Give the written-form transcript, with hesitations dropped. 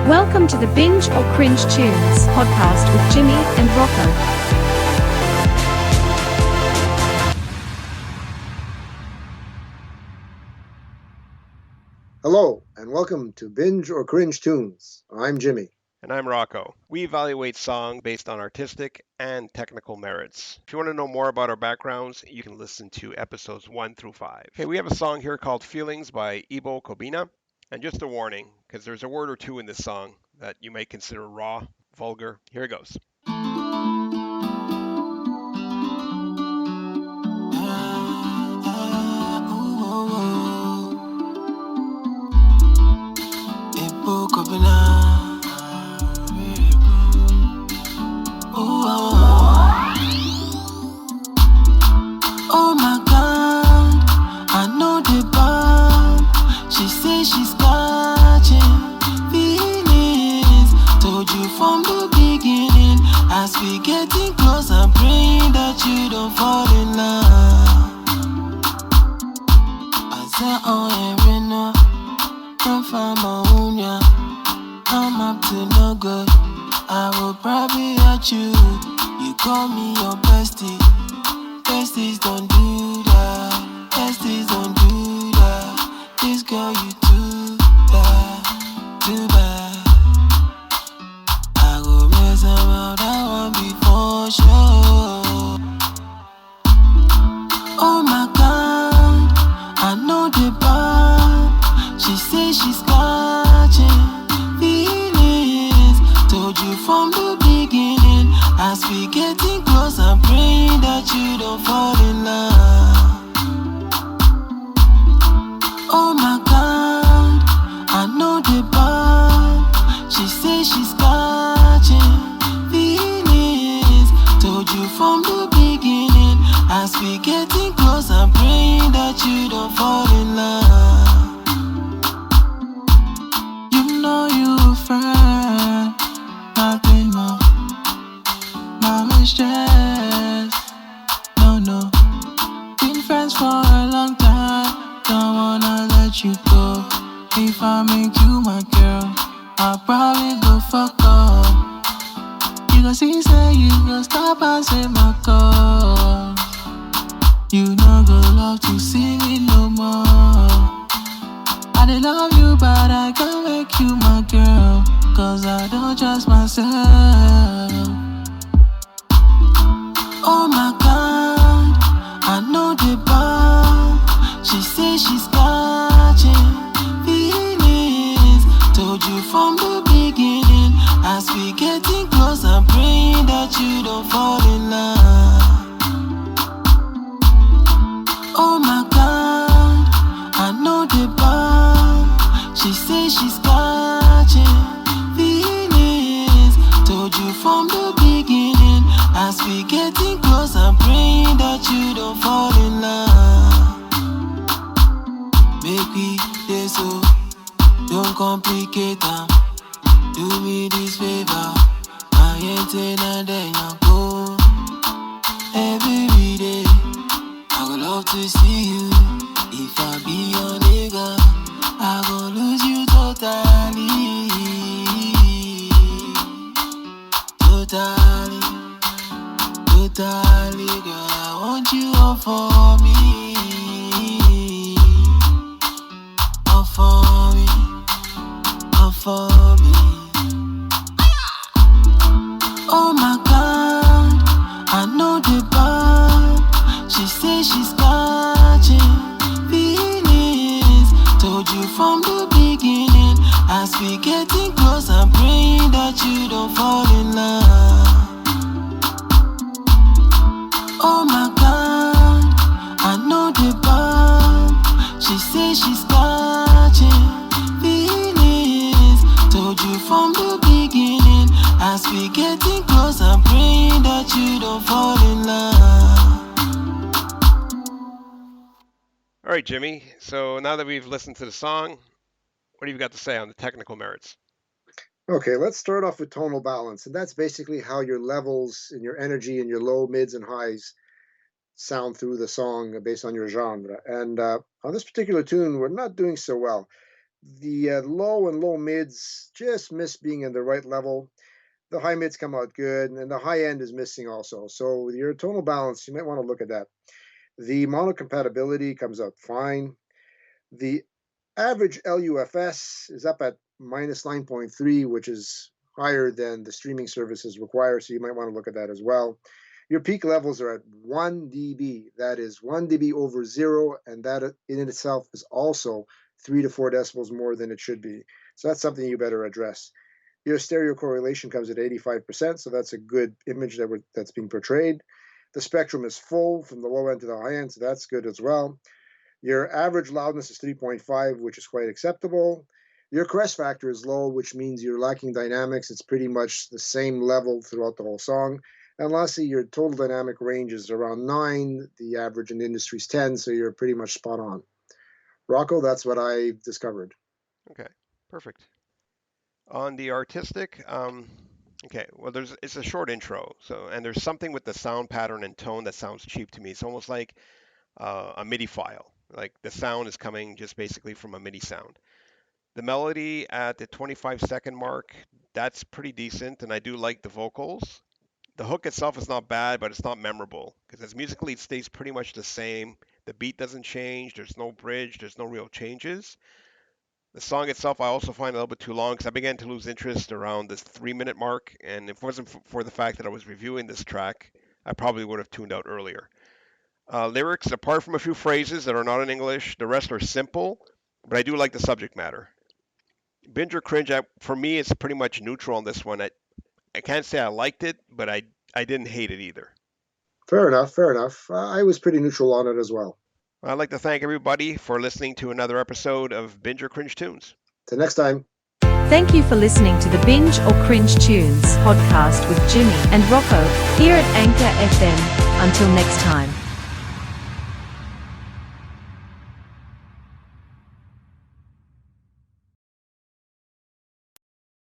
Welcome to the Binge or Cringe Tunes podcast with Jimmy and Rocko. Hello, and welcome to Binge or Cringe Tunes. I'm Jimmy. And I'm Rocko. We evaluate songs based on artistic and technical merits. If you want to know more about our backgrounds, you can listen to episodes 1 through 5. Okay, we have a song here called Feelings by Ebo Kobina. And just a warning, because there's a word or two in this song that you may consider raw, vulgar. Here it goes. Ebo Kobina. Oh my God, I know the bomb. She says she's catching feelings. Told you from the beginning. As we getting close, I'm praying that you don't fall in love. I said, oh, Erina, don't find my own, yeah. I'm up to no good. I will probably hurt you. You call me your bestie. Besties don't do that. Besties don't do that. This girl, you too bad. Too bad. I go mess around that one before sure. Oh my God, I know the bar. She says she's catching feelings. Told you from the beginning. As we getting close, I'm praying that you don't fall in love. Oh my God, I know the bar. She says she's catching feelings. Told you from the beginning. As we getting close, I'm praying that you don't fall in love. You know you a friend, nothing more. Mama stress, no. Been friends for a long time, don't wanna let you go. If I make you my girl, I'll probably go fuck off. You gon' see, say you gon' stop answering my calls. You no go love to see me no more. I dey love you, but I can't make you my girl, cause I don't trust myself. Oh my God, I know the bomb. She says she's catching feelings. Told you from the beginning. As we getting close, I'm praying that you don't fall in love. Oh my God, I know the bomb. She says she's catching feelings. Told you from the beginning. As we getting close, I'm praying that you don't fall in love. Make me day so, don't complicate them. Do me this favor, I ain't saying nothing, you go. Every day, I would love to see you. If I be your nigga, I gon' lose you totally. Totally, girl, I want you all for me. All for me, all for me. Oh my God, I know the bar. She says she's catching feelings. Told you from the beginning. As we getting close, I'm praying that you don't fall in love. Oh my God, I know the bomb. She says she's catching feelings. Told you from the beginning. As we getting close, I'm praying that you don't fall in love. All right, Jimmy. So now that we've listened to the song, what do you got to say on the technical merits? Okay, let's start off with tonal balance. And that's basically how your levels and your energy and your low, mids, and highs sound through the song based on your genre. And on this particular tune, we're not doing so well. The low and low mids just miss being in the right level. The high mids come out good, and the high end is missing also. So with your tonal balance, you might want to look at that. The monocompatibility comes out fine. The average LUFS is up at minus 9.3, which is higher than the streaming services require, so you might want to look at that as well. Your peak levels are at 1 dB. That is 1 dB over 0, and that in itself is also 3 to 4 decibels more than it should be. So that's something you better address. Your stereo correlation comes at 85%, so that's a good image that's being portrayed. The spectrum is full from the low end to the high end, so that's good as well. Your average loudness is 3.5, which is quite acceptable. Your caress factor is low, which means you're lacking dynamics. It's pretty much the same level throughout the whole song. And lastly, your total dynamic range is around 9. The average in the industry is 10, so you're pretty much spot on. Rocko, that's what I discovered. Okay, perfect. On the artistic, okay, well, it's a short intro, and there's something with the sound pattern and tone that sounds cheap to me. It's almost like a MIDI file. Like the sound is coming just basically from a MIDI sound. The melody at the 25-second mark, that's pretty decent, and I do like the vocals. The hook itself is not bad, but it's not memorable because as musically it stays pretty much the same. The beat doesn't change. There's no bridge. There's no real changes. The song itself I also find a little bit too long because I began to lose interest around this 3-minute mark, and if it wasn't for the fact that I was reviewing this track, I probably would have tuned out earlier. Lyrics, apart from a few phrases that are not in English, the rest are simple, but I do like the subject matter. Binge or Cringe, for me, it's pretty much neutral on this one. I can't say I liked it, but I didn't hate it either. Fair enough. I was pretty neutral on it as well. I'd like to thank everybody for listening to another episode of Binge or Cringe Tunes. Till next time. Thank you for listening to the Binge or Cringe Tunes podcast with Jimmy and Rocko here at Anchor FM. Until next time.